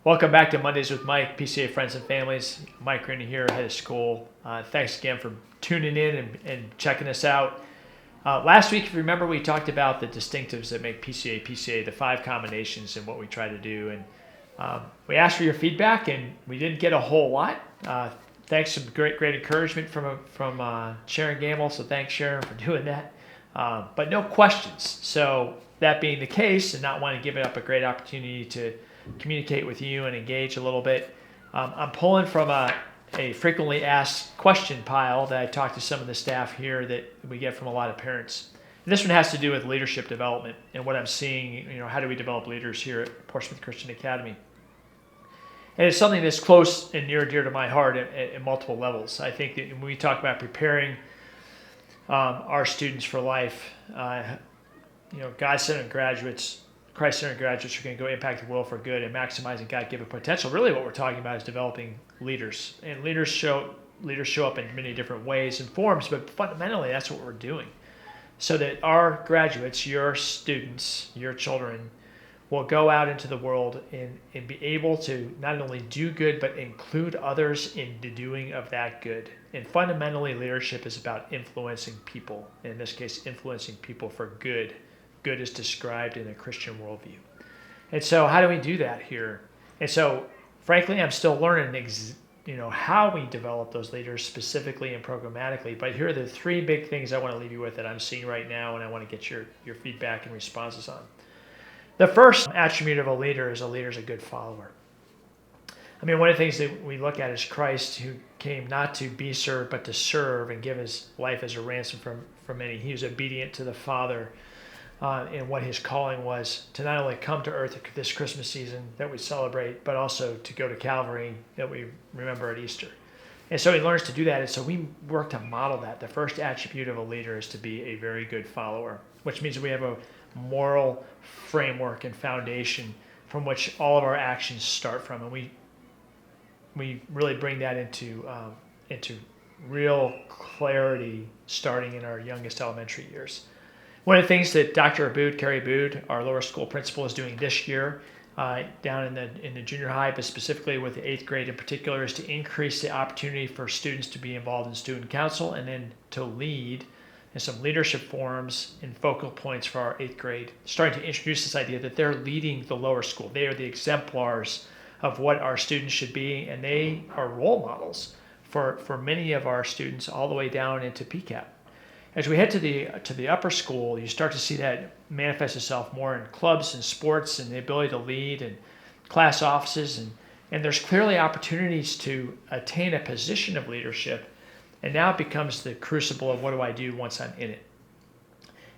Welcome back to Mondays with Mike, PCA Friends and Families. Mike Runey here, head of school. Thanks again for tuning in and checking us out. Last week, if you remember, we talked about the distinctives that make PCA, the 5 combinations and what we try to do. And we asked for your feedback, and we didn't get a whole lot. Thanks for great encouragement from Sharon Gamble, so thanks, Sharon, for doing that. But no questions. So that being the case, and not wanting to give it up a great opportunity to communicate with you and engage a little bit, I'm pulling from a frequently asked question pile that I talked to some of the staff here that we get from a lot of parents. And this one has to do with leadership development and what I'm seeing, how do we develop leaders here at Portsmouth Christian Academy? And it's something that's close and near and dear to my heart at multiple levels. I think that when we talk about preparing our students for life, God-centered graduates, Christ-centered graduates are going to go impact the world for good and maximizing God-given potential. Really what we're talking about is developing leaders. And leaders show up in many different ways and forms, but fundamentally that's what we're doing. So that our graduates, your students, your children, will go out into the world and be able to not only do good, but include others in the doing of that good. And fundamentally, leadership is about influencing people. In this case, influencing people for good. Good is described in a Christian worldview. And so how do we do that here? And so, frankly, I'm still learning how we develop those leaders specifically and programmatically. But here are the 3 big things I want to leave you with that I'm seeing right now, and I want to get your feedback and responses on. The first attribute of a leader is a good follower. I mean, one of the things that we look at is Christ, who came not to be served, but to serve and give his life as a ransom for many. He was obedient to the Father in what his calling was, to not only come to earth this Christmas season that we celebrate, but also to go to Calvary that we remember at Easter. And so he learns to do that, and so we work to model that. The first attribute of a leader is to be a very good follower, which means that we have a moral framework and foundation from which all of our actions start from, and we really bring that into real clarity starting in our youngest elementary years. One of the things that Dr. Carrie Abood, our lower school principal, is doing this year down in the junior high, but specifically with the 8th grade in particular, is to increase the opportunity for students to be involved in student council and then to lead in some leadership forums and focal points for our 8th grade, starting to introduce this idea that they're leading the lower school. They are the exemplars of what our students should be, and they are role models for many of our students all the way down into PCAP. As we head to the upper school, you start to see that manifest itself more in clubs and sports and the ability to lead and class offices. And there's clearly opportunities to attain a position of leadership. And now it becomes the crucible of what do I do once I'm in it.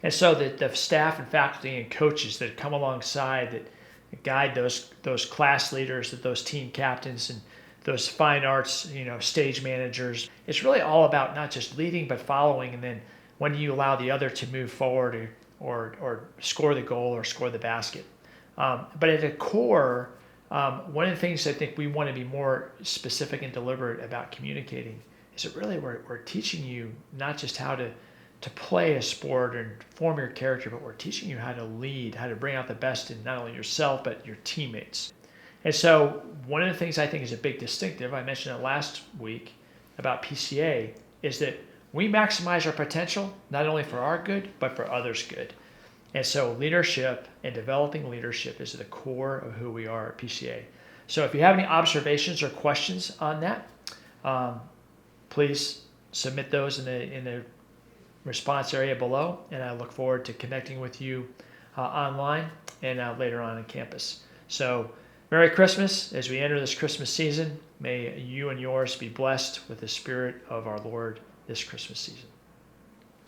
And so the staff and faculty and coaches that come alongside that guide those class leaders, those team captains and those fine arts, stage managers, it's really all about not just leading but following, and then when do you allow the other to move forward or score the goal or score the basket. But at the core, one of the things I think we want to be more specific and deliberate about communicating is that really we're teaching you not just how to play a sport and form your character, but we're teaching you how to lead, how to bring out the best in not only yourself, but your teammates. And so one of the things I think is a big distinctive, I mentioned it last week about PCA, is that we maximize our potential, not only for our good, but for others' good. And so leadership and developing leadership is the core of who we are at PCA. So if you have any observations or questions on that, please submit those in the response area below, and I look forward to connecting with you online and later on campus. So Merry Christmas as we enter this Christmas season. May you and yours be blessed with the Spirit of our Lord this Christmas season.